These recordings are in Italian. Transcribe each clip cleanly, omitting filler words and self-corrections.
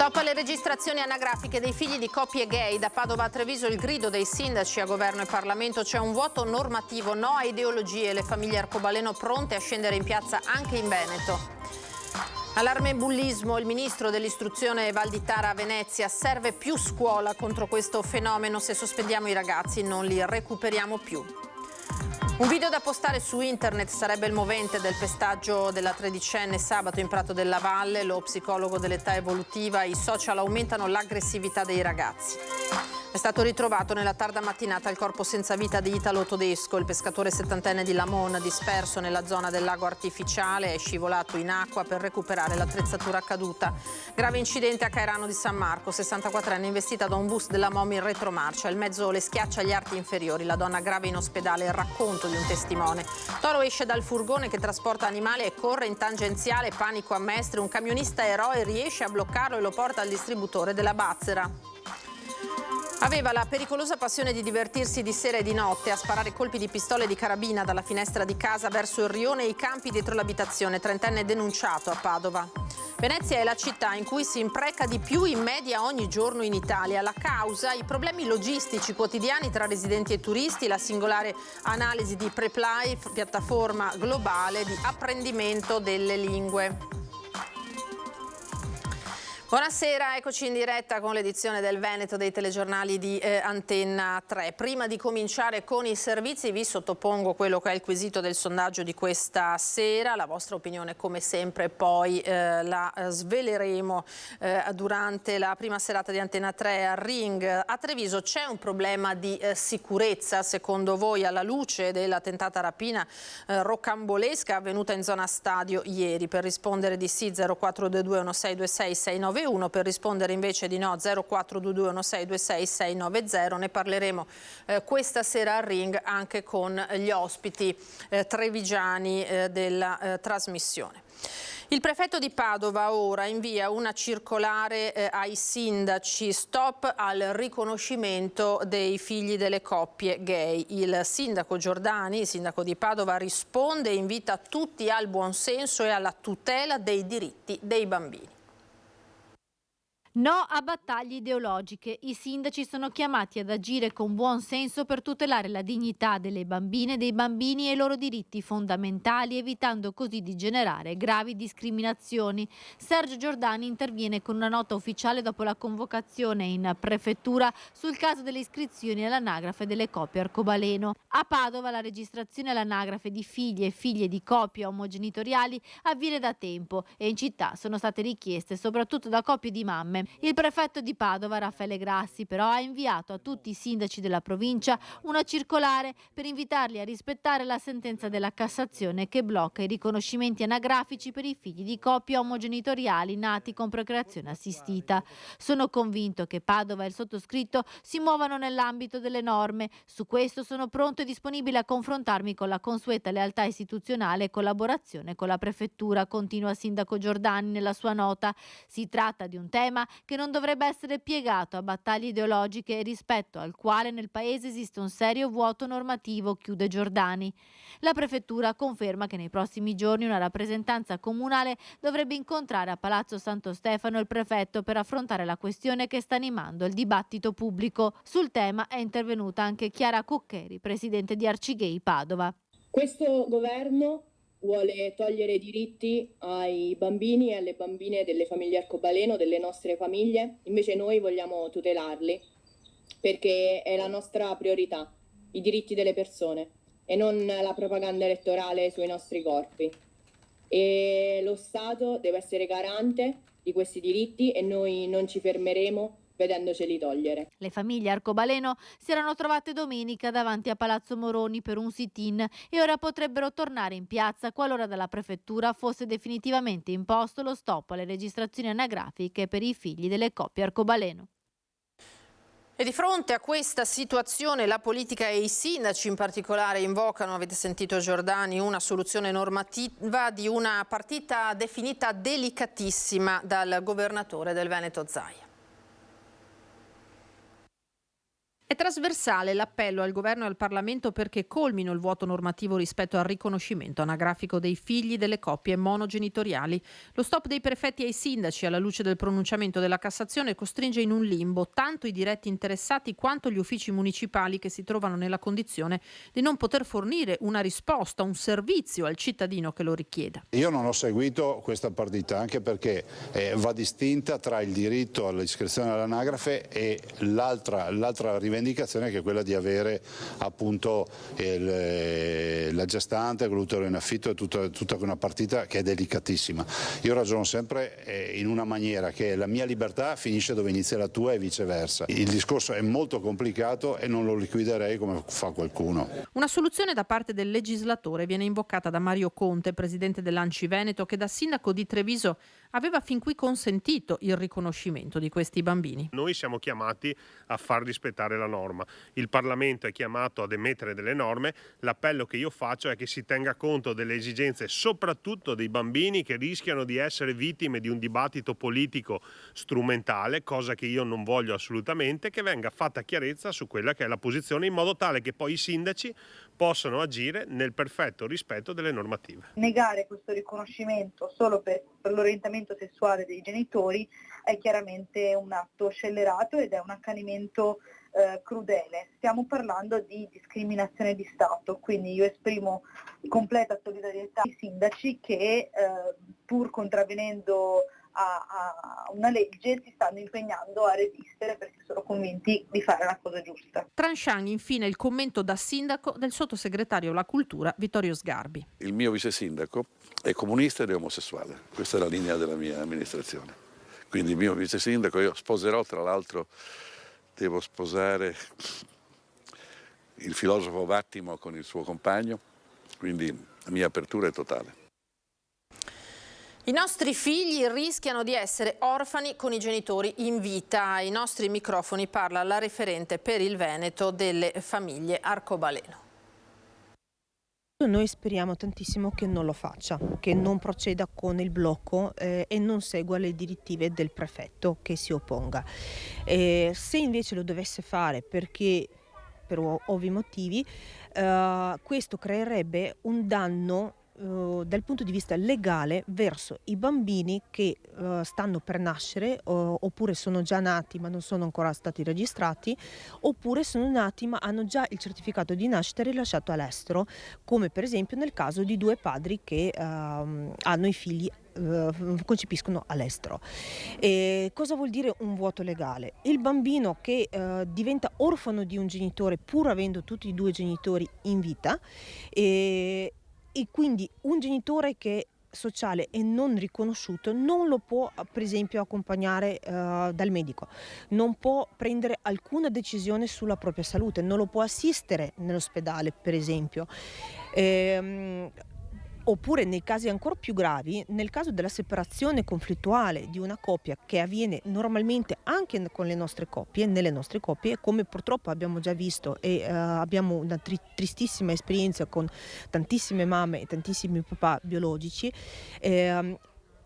Stop alle registrazioni anagrafiche dei figli di coppie gay. Da Padova a Treviso il grido dei sindaci a governo e Parlamento. C'è un vuoto normativo, no a ideologie. Le famiglie arcobaleno pronte a scendere in piazza anche in Veneto. Allarme e bullismo, il ministro dell'istruzione Valditara a Venezia: serve più scuola contro questo fenomeno, se sospendiamo i ragazzi non li recuperiamo più. Un video da postare su internet sarebbe il movente del pestaggio della tredicenne sabato in Prato della Valle. Lo psicologo dell'età evolutiva: i social aumentano l'aggressività dei ragazzi. È stato ritrovato nella tarda mattinata il corpo senza vita di Italo Todesco, il pescatore settantenne di Lamon, disperso nella zona del lago artificiale. È scivolato in acqua per recuperare l'attrezzatura caduta. Grave incidente a Cairano di San Marco, 64enne investita da un bus della MOM in retromarcia. Il mezzo le schiaccia gli arti inferiori, la donna grave in ospedale. Il racconto di un testimone. Toro esce dal furgone che trasporta animali e corre in tangenziale, panico a Mestre. Un camionista eroe riesce a bloccarlo e lo porta al distributore della Bazzera. Aveva la pericolosa passione di divertirsi di sera e di notte a sparare colpi di pistola e di carabina dalla finestra di casa verso il rione e i campi dietro l'abitazione. Trentenne denunciato a Padova. Venezia è la città in cui si impreca di più in media ogni giorno in Italia. La causa: i problemi logistici quotidiani tra residenti e turisti, la singolare analisi di Preply, piattaforma globale di apprendimento delle lingue. Buonasera, eccoci in diretta con l'edizione del Veneto dei telegiornali di Antenna 3. Prima di cominciare con i servizi vi sottopongo quello che è il quesito del sondaggio di questa sera. La vostra opinione come sempre poi la sveleremo durante la prima serata di Antenna 3 al Ring. A Treviso c'è un problema di sicurezza secondo voi alla luce della tentata rapina rocambolesca avvenuta in zona stadio ieri? Per rispondere di sì 0422 1626 691, per rispondere invece di no 0422 1626 690. Ne parleremo questa sera al Ring anche con gli ospiti trevigiani della trasmissione. Il prefetto di Padova ora invia una circolare ai sindaci: stop al riconoscimento dei figli delle coppie gay. Il sindaco Giordani, il sindaco di Padova, risponde e invita tutti al buonsenso e alla tutela dei diritti dei bambini. No a battaglie ideologiche. I sindaci sono chiamati ad agire con buon senso per tutelare la dignità delle bambine, dei bambini e i loro diritti fondamentali, evitando così di generare gravi discriminazioni. Sergio Giordani interviene con una nota ufficiale dopo la convocazione in prefettura sul caso delle iscrizioni all'anagrafe delle coppie arcobaleno. A Padova la registrazione all'anagrafe di figli e figlie di coppie omogenitoriali avviene da tempo e in città sono state richieste soprattutto da coppie di mamme. Il prefetto di Padova, Raffaele Grassi, però ha inviato a tutti i sindaci della provincia una circolare per invitarli a rispettare la sentenza della Cassazione che blocca i riconoscimenti anagrafici per i figli di coppie omogenitoriali nati con procreazione assistita. Sono convinto che Padova e il sottoscritto si muovano nell'ambito delle norme. Su questo sono pronto e disponibile a confrontarmi con la consueta lealtà istituzionale e collaborazione con la prefettura, continua il sindaco Giordani nella sua nota. Si tratta di un tema che non dovrebbe essere piegato a battaglie ideologiche rispetto al quale nel paese esiste un serio vuoto normativo, chiude Giordani. La prefettura conferma che nei prossimi giorni una rappresentanza comunale dovrebbe incontrare a Palazzo Santo Stefano il prefetto per affrontare la questione che sta animando il dibattito pubblico. Sul tema è intervenuta anche Chiara Cuccheri, presidente di Arcigay Padova. Questo governo vuole togliere i diritti ai bambini e alle bambine delle famiglie arcobaleno, delle nostre famiglie. Invece noi vogliamo tutelarli perché è la nostra priorità, i diritti delle persone e non la propaganda elettorale sui nostri corpi. E lo Stato deve essere garante di questi diritti e noi non ci fermeremo vedendoceli togliere. Le famiglie arcobaleno si erano trovate domenica davanti a Palazzo Moroni per un sit-in e ora potrebbero tornare in piazza qualora dalla prefettura fosse definitivamente imposto lo stop alle registrazioni anagrafiche per i figli delle coppie arcobaleno. E di fronte a questa situazione la politica e i sindaci in particolare invocano, avete sentito Giordani, una soluzione normativa di una partita definita delicatissima dal governatore del Veneto Zaia. È trasversale l'appello al governo e al Parlamento perché colmino il vuoto normativo rispetto al riconoscimento anagrafico dei figli delle coppie monogenitoriali. Lo stop dei prefetti ai sindaci alla luce del pronunciamento della Cassazione costringe in un limbo tanto i diretti interessati quanto gli uffici municipali che si trovano nella condizione di non poter fornire una risposta, un servizio al cittadino che lo richieda. Io non ho seguito questa partita anche perché va distinta tra il diritto all'iscrizione all'anagrafe e l'altra rivendicazione che è quella di avere appunto la gestante con l'utero in affitto, è tutta una partita che è delicatissima. Io ragiono sempre in una maniera che la mia libertà finisce dove inizia la tua e viceversa. Il discorso è molto complicato e non lo liquiderei come fa qualcuno. Una soluzione da parte del legislatore viene invocata da Mario Conte, presidente dell'Anci Veneto, che da sindaco di Treviso aveva fin qui consentito il riconoscimento di questi bambini. Noi siamo chiamati a far rispettare la norma, il Parlamento è chiamato ad emettere delle norme, l'appello che io faccio è che si tenga conto delle esigenze soprattutto dei bambini che rischiano di essere vittime di un dibattito politico strumentale, cosa che io non voglio assolutamente, che venga fatta chiarezza su quella che è la posizione in modo tale che poi i sindaci possano agire nel perfetto rispetto delle normative. Negare questo riconoscimento solo per l'orientamento sessuale dei genitori è chiaramente un atto scellerato ed è un accanimento crudele. Stiamo parlando di discriminazione di Stato, quindi io esprimo completa solidarietà ai sindaci che pur contravvenendo a una legge si stanno impegnando a resistere perché sono convinti di fare la cosa giusta. Tranchant infine il commento da sindaco del sottosegretario alla cultura Vittorio Sgarbi. Il mio vice sindaco è comunista ed è omosessuale, questa è la linea della mia amministrazione. Quindi il mio vice sindaco, io sposerò, tra l'altro devo sposare il filosofo Vattimo con il suo compagno, quindi la mia apertura è totale. I nostri figli rischiano di essere orfani con i genitori in vita. Ai nostri microfoni parla la referente per il Veneto delle famiglie Arcobaleno. Noi speriamo tantissimo che non lo faccia, che non proceda con il blocco e non segua le direttive del prefetto, che si opponga. Se invece lo dovesse fare perché per ovvi motivi, questo creerebbe un danno dal punto di vista legale verso i bambini che stanno per nascere oppure sono già nati ma non sono ancora stati registrati, oppure sono nati ma hanno già il certificato di nascita rilasciato all'estero, come per esempio nel caso di due padri che hanno i figli concepiscono all'estero. Cosa vuol dire un vuoto legale? Il bambino che diventa orfano di un genitore pur avendo tutti e due genitori in vita e quindi un genitore che è sociale e non riconosciuto non lo può per esempio accompagnare dal medico, non può prendere alcuna decisione sulla propria salute, non lo può assistere nell'ospedale per esempio. Oppure nei casi ancora più gravi, nel caso della separazione conflittuale di una coppia che avviene normalmente anche con le nostre coppie, nelle nostre coppie, come purtroppo abbiamo già visto e abbiamo una tristissima esperienza con tantissime mamme e tantissimi papà biologici,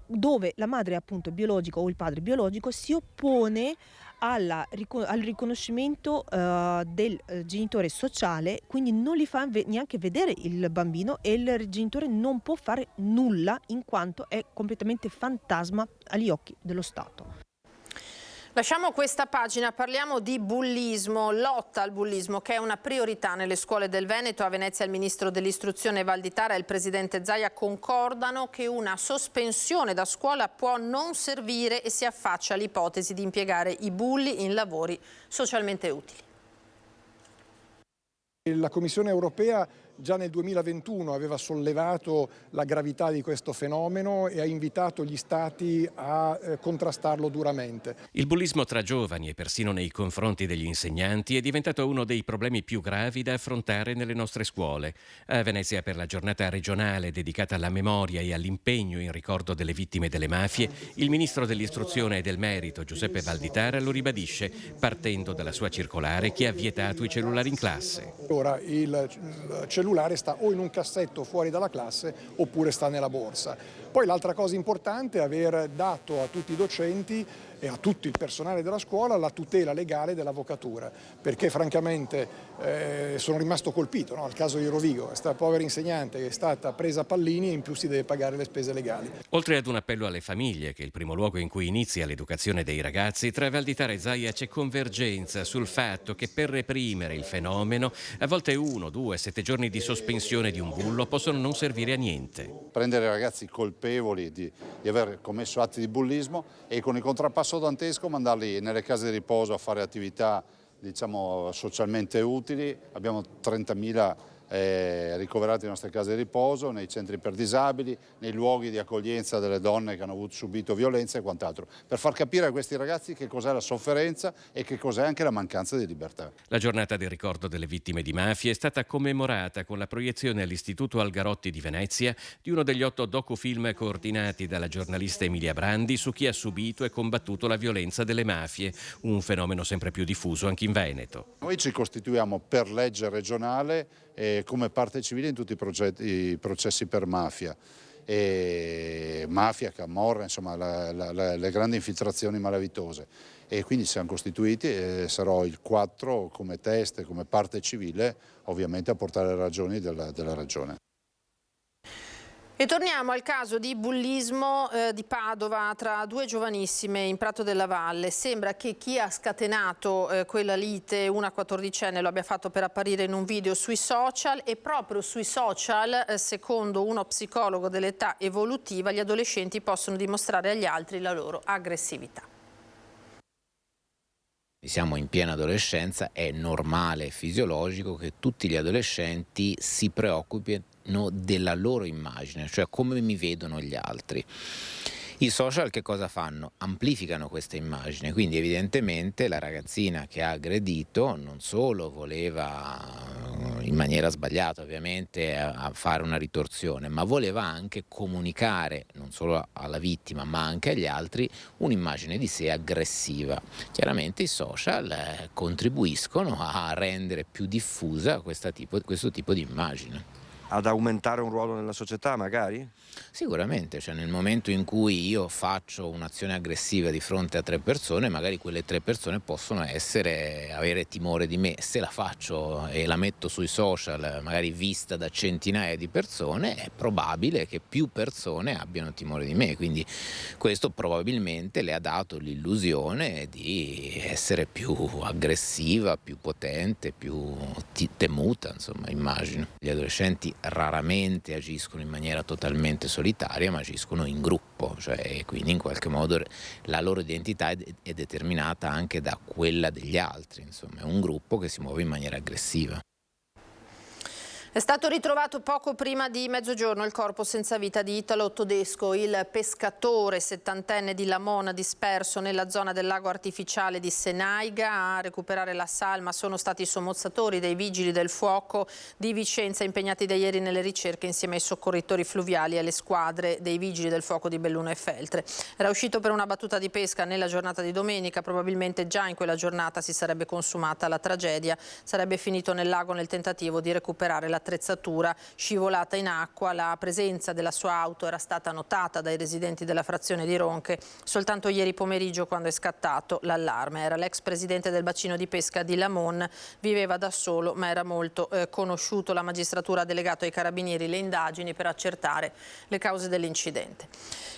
dove la madre appunto biologica o il padre biologico si oppone al riconoscimento del genitore sociale, quindi non gli fa neanche vedere il bambino e il genitore non può fare nulla in quanto è completamente fantasma agli occhi dello Stato. Lasciamo questa pagina, parliamo di bullismo, lotta al bullismo che è una priorità nelle scuole del Veneto. A Venezia il ministro dell'istruzione Valditara e il presidente Zaia concordano che una sospensione da scuola può non servire e si affaccia all'ipotesi di impiegare i bulli in lavori socialmente utili. La Commissione europea già nel 2021 aveva sollevato la gravità di questo fenomeno e ha invitato gli Stati a contrastarlo duramente. Il bullismo tra giovani e persino nei confronti degli insegnanti è diventato uno dei problemi più gravi da affrontare nelle nostre scuole. A Venezia, per la giornata regionale dedicata alla memoria e all'impegno in ricordo delle vittime delle mafie, il ministro dell'istruzione e del merito Giuseppe Valditara lo ribadisce partendo dalla sua circolare che ha vietato i cellulari in classe. Ora il cellulare sta o in un cassetto fuori dalla classe oppure sta nella borsa. Poi l'altra cosa importante è aver dato a tutti i docenti e a tutto il personale della scuola la tutela legale dell'avvocatura, perché francamente sono rimasto colpito, no? Al caso di Rovigo, questa povera insegnante che è stata presa a pallini e in più si deve pagare le spese legali. Oltre ad un appello alle famiglie, che è il primo luogo in cui inizia l'educazione dei ragazzi, tra Valditara e Zaia c'è convergenza sul fatto che per reprimere il fenomeno a volte 1, 2, 7 giorni di sospensione di un bullo possono non servire a niente. Prendere ragazzi colpevoli di aver commesso atti di bullismo e con il contrappasso dantesco mandarli nelle case di riposo a fare attività, diciamo, socialmente utili. Abbiamo 30.000 ricoverati nelle nostre case di riposo, nei centri per disabili, nei luoghi di accoglienza delle donne che hanno subito violenza e quant'altro, per far capire a questi ragazzi che cos'è la sofferenza e che cos'è anche la mancanza di libertà. La giornata del ricordo delle vittime di mafia è stata commemorata con la proiezione all'Istituto Algarotti di Venezia di uno degli 8 docufilm coordinati dalla giornalista Emilia Brandi su chi ha subito e combattuto la violenza delle mafie, un fenomeno sempre più diffuso anche in Veneto. Noi ci costituiamo per legge regionale come parte civile in tutti i processi per mafia. Mafia, camorra, insomma le grandi infiltrazioni malavitose, e quindi siamo costituiti, sarò il 4 come teste, come parte civile, ovviamente a portare le ragioni della regione. E torniamo al caso di bullismo di Padova tra 2 giovanissime in Prato della Valle. Sembra che chi ha scatenato quella lite, una 14enne, lo abbia fatto per apparire in un video sui social, e proprio sui social, secondo uno psicologo dell'età evolutiva, gli adolescenti possono dimostrare agli altri la loro aggressività. Siamo in piena adolescenza, è normale e fisiologico che tutti gli adolescenti si preoccupino della loro immagine, cioè come mi vedono gli altri. I social che cosa fanno? Amplificano questa immagine, quindi evidentemente la ragazzina che ha aggredito non solo voleva, in maniera sbagliata ovviamente, a fare una ritorsione, ma voleva anche comunicare non solo alla vittima ma anche agli altri un'immagine di sé aggressiva. Chiaramente i social contribuiscono a rendere più diffusa questo tipo di immagine. Ad aumentare un ruolo nella società magari? Sicuramente, cioè nel momento in cui io faccio un'azione aggressiva di fronte a 3 persone, magari quelle 3 persone possono avere timore di me. Se la faccio e la metto sui social, magari vista da centinaia di persone, è probabile che più persone abbiano timore di me, quindi questo probabilmente le ha dato l'illusione di essere più aggressiva, più potente, più temuta, insomma, immagino. Gli adolescenti raramente agiscono in maniera totalmente solitaria, ma agiscono in gruppo, cioè quindi in qualche modo la loro identità è determinata anche da quella degli altri, insomma è un gruppo che si muove in maniera aggressiva. È stato ritrovato poco prima di mezzogiorno il corpo senza vita di Italo Todesco, il pescatore 70enne di Lamon disperso nella zona del lago artificiale di Senaiga. A recuperare la salma sono stati i sommozzatori dei vigili del fuoco di Vicenza, impegnati da ieri nelle ricerche insieme ai soccorritori fluviali e alle squadre dei vigili del fuoco di Belluno e Feltre. Era uscito per una battuta di pesca nella giornata di domenica, probabilmente già in quella giornata si sarebbe consumata la tragedia, sarebbe finito nel lago nel tentativo di recuperare la attrezzatura scivolata in acqua. La presenza della sua auto era stata notata dai residenti della frazione di Ronche soltanto ieri pomeriggio, quando è scattato l'allarme. Era l'ex presidente del bacino di pesca di Lamon, viveva da solo ma era molto conosciuto. La magistratura ha delegato ai carabinieri le indagini per accertare le cause dell'incidente.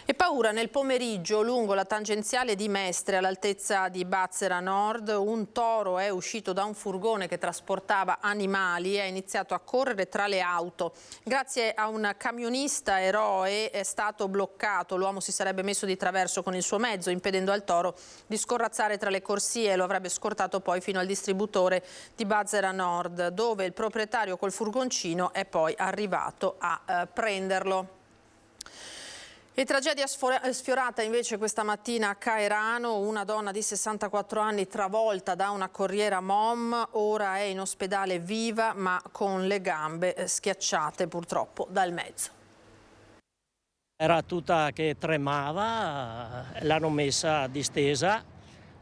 E paura nel pomeriggio lungo la tangenziale di Mestre all'altezza di Bazzera Nord. Un toro è uscito da un furgone che trasportava animali e ha iniziato a correre tra le auto. Grazie a un camionista eroe è stato bloccato. L'uomo si sarebbe messo di traverso con il suo mezzo, impedendo al toro di scorrazzare tra le corsie, e lo avrebbe scortato poi fino al distributore di Bazzera Nord, dove il proprietario col furgoncino è poi arrivato a prenderlo. E tragedia sfiorata invece questa mattina a Caerano, una donna di 64 anni travolta da una corriera MOM, ora è in ospedale viva ma con le gambe schiacciate purtroppo dal mezzo. Era tutta che tremava, l'hanno messa distesa,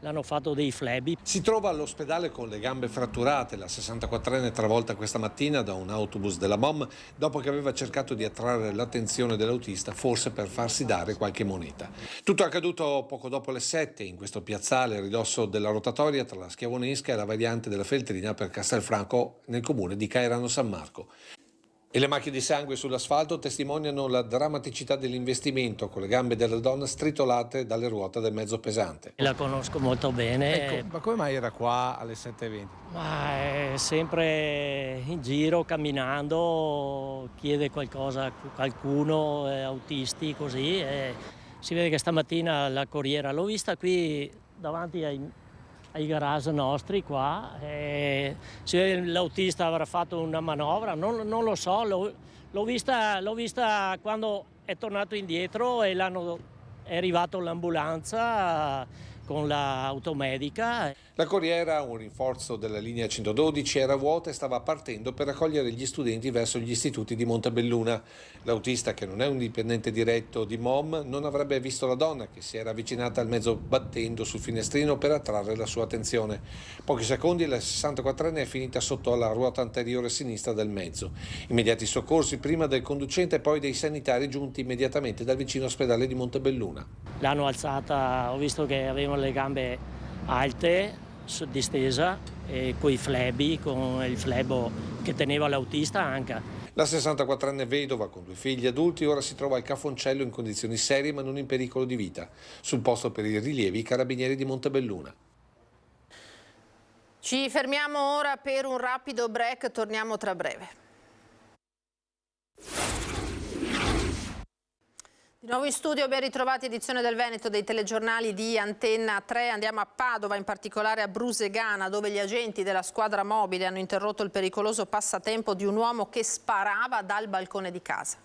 l'hanno fatto dei flebbi. Si trova all'ospedale con le gambe fratturate, la 64enne travolta questa mattina da un autobus della MOM dopo che aveva cercato di attrarre l'attenzione dell'autista, forse per farsi dare qualche moneta. Tutto accaduto poco dopo le 7 in questo piazzale a ridosso della rotatoria tra la Schiavonesca e la variante della Feltrina per Castelfranco nel comune di Caerano San Marco. E le macchie di sangue sull'asfalto testimoniano la drammaticità dell'investimento, con le gambe della donna stritolate dalle ruote del mezzo pesante. La conosco molto bene. Ecco, ma come mai era qua alle 7:20? Ma è sempre in giro, camminando, chiede qualcosa a qualcuno, autisti, così. Si vede che stamattina la corriera l'ho vista qui davanti ai garage nostri qua, se l'autista avrà fatto una manovra, non lo so, l'ho vista quando è tornato indietro e è arrivato l'ambulanza con l'automedica. La corriera, un rinforzo della linea 112, era vuota e stava partendo per raccogliere gli studenti verso gli istituti di Montebelluna. L'autista, che non è un dipendente diretto di MOM, non avrebbe visto la donna che si era avvicinata al mezzo battendo sul finestrino per attrarre la sua attenzione. Pochi secondi e la 64enne è finita sotto alla ruota anteriore sinistra del mezzo. Immediati soccorsi prima del conducente e poi dei sanitari giunti immediatamente dal vicino ospedale di Montebelluna. L'hanno alzata, ho visto che avevano le gambe alte, distesa, e coi flebbi, con il flebo che teneva l'autista anche. La 64enne vedova con 2 figli adulti ora si trova al Cafoncello in condizioni serie ma non in pericolo di vita. Sul posto per i rilievi i carabinieri di Montebelluna. Ci fermiamo ora per un rapido break, torniamo tra breve. Di nuovo in studio, ben ritrovati, edizione del Veneto dei telegiornali di Antenna 3. Andiamo a Padova, in particolare a Brusegana, dove gli agenti della squadra mobile hanno interrotto il pericoloso passatempo di un uomo che sparava dal balcone di casa.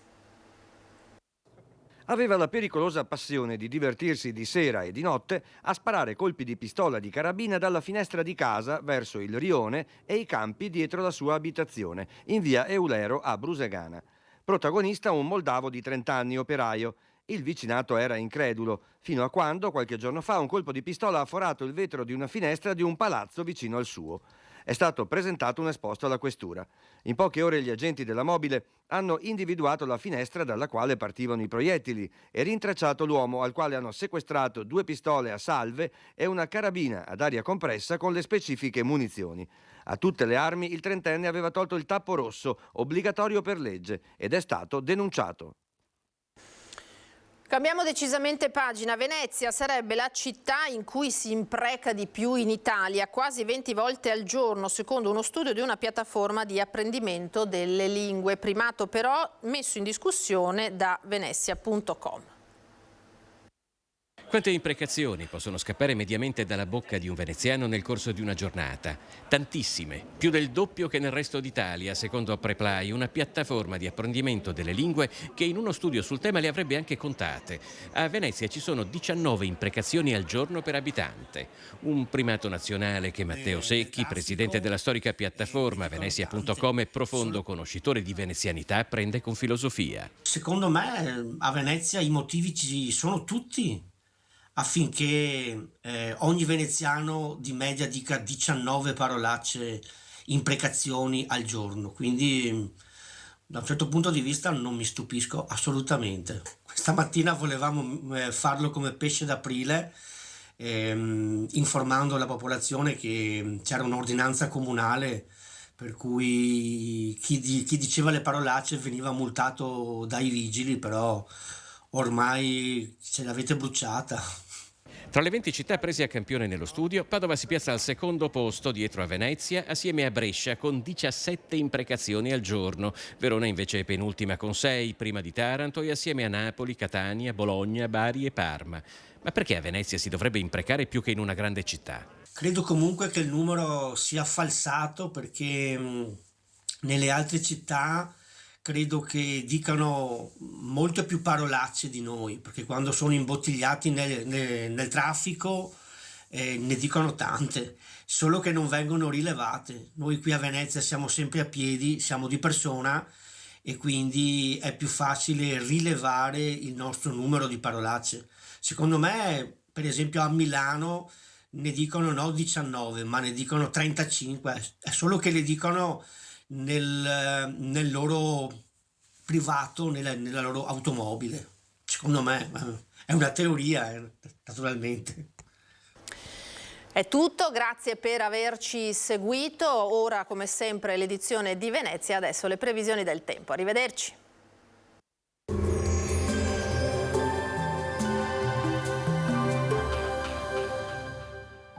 Aveva la pericolosa passione di divertirsi di sera e di notte a sparare colpi di pistola di carabina dalla finestra di casa verso il rione e i campi dietro la sua abitazione, in via Eulero a Brusegana. Protagonista un moldavo di 30 anni, operaio. Il vicinato era incredulo, fino a quando, qualche giorno fa, un colpo di pistola ha forato il vetro di una finestra di un palazzo vicino al suo. È stato presentato un esposto alla questura. In poche ore gli agenti della mobile hanno individuato la finestra dalla quale partivano i proiettili e rintracciato l'uomo, al quale hanno sequestrato 2 pistole a salve e una carabina ad aria compressa con le specifiche munizioni. A tutte le armi il trentenne aveva tolto il tappo rosso, obbligatorio per legge, ed è stato denunciato. Cambiamo decisamente pagina. Venezia sarebbe la città in cui si impreca di più in Italia, quasi 20 volte al giorno, secondo uno studio di una piattaforma di apprendimento delle lingue, primato però messo in discussione da Venezia.com. Quante imprecazioni possono scappare mediamente dalla bocca di un veneziano nel corso di una giornata? Tantissime, più del doppio che nel resto d'Italia, secondo Preply, una piattaforma di apprendimento delle lingue che in uno studio sul tema le avrebbe anche contate. A Venezia ci sono 19 imprecazioni al giorno per abitante. Un primato nazionale che Matteo Secchi, presidente della storica piattaforma Venezia.com e profondo conoscitore di venezianità, prende con filosofia. Secondo me a Venezia i motivi ci sono tutti affinché ogni veneziano di media dica 19 parolacce, imprecazioni al giorno. Quindi da un certo punto di vista non mi stupisco assolutamente. Questa mattina volevamo farlo come pesce d'aprile, informando la popolazione che c'era un'ordinanza comunale per cui chi diceva le parolacce veniva multato dai vigili, però ormai ce l'avete bruciata. Tra le 20 città prese a campione nello studio, Padova si piazza al secondo posto dietro a Venezia, assieme a Brescia con 17 imprecazioni al giorno. Verona invece è penultima con 6, prima di Taranto, e assieme a Napoli, Catania, Bologna, Bari e Parma. Ma perché a Venezia si dovrebbe imprecare più che in una grande città? Credo comunque che il numero sia falsato, perché nelle altre città credo che dicano molte più parolacce di noi, perché quando sono imbottigliati nel traffico ne dicono tante, solo che non vengono rilevate. Noi qui a Venezia siamo sempre a piedi, siamo di persona, e quindi è più facile rilevare il nostro numero di parolacce. Secondo me, per esempio a Milano ne dicono no 19, ma ne dicono 35, è solo che le dicono nel loro privato, nella loro automobile. Secondo me è una teoria, naturalmente. È tutto, grazie per averci seguito. Ora, come sempre, l'edizione di Venezia, adesso le previsioni del tempo. Arrivederci.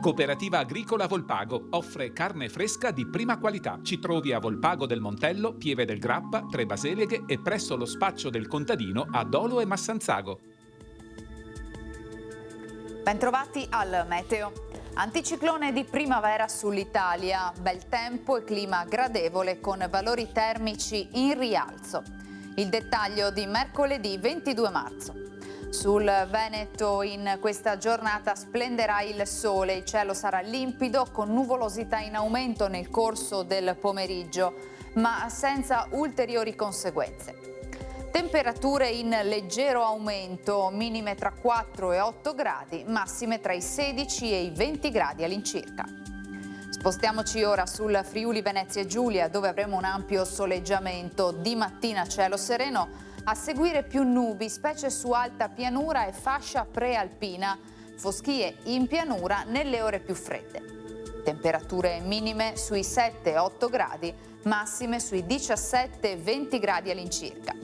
Cooperativa Agricola Volpago offre carne fresca di prima qualità. Ci trovi a Volpago del Montello, Pieve del Grappa, Tre Baseleghe e presso lo spaccio del contadino a Dolo e Massanzago. Bentrovati al meteo. Anticiclone di primavera sull'Italia, bel tempo e clima gradevole con valori termici in rialzo. Il dettaglio di mercoledì 22 marzo. Sul Veneto in questa giornata splenderà il sole, il cielo sarà limpido con nuvolosità in aumento nel corso del pomeriggio, ma senza ulteriori conseguenze. Temperature in leggero aumento, minime tra 4 e 8 gradi, massime tra i 16 e i 20 gradi all'incirca. Spostiamoci ora sul Friuli Venezia Giulia, dove avremo un ampio soleggiamento, di mattina cielo sereno, a seguire più nubi, specie su alta pianura e fascia prealpina, foschie in pianura nelle ore più fredde. Temperature minime sui 7-8 gradi, massime sui 17-20 gradi all'incirca.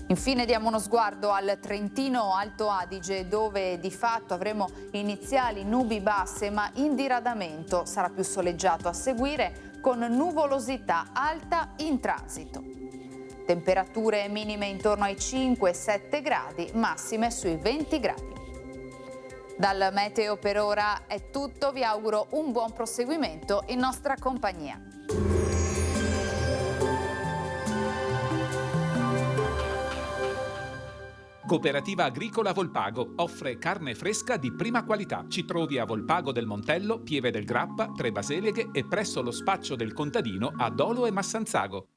Infine diamo uno sguardo al Trentino Alto Adige, dove di fatto avremo iniziali nubi basse, ma in diradamento sarà più soleggiato a seguire con nuvolosità alta in transito. Temperature minime intorno ai 5-7 gradi, massime sui 20 gradi. Dal meteo per ora è tutto, vi auguro un buon proseguimento in nostra compagnia. Cooperativa Agricola Volpago offre carne fresca di prima qualità. Ci trovi a Volpago del Montello, Pieve del Grappa, Tre Baseleghe e presso lo spaccio del contadino a Dolo e Massanzago.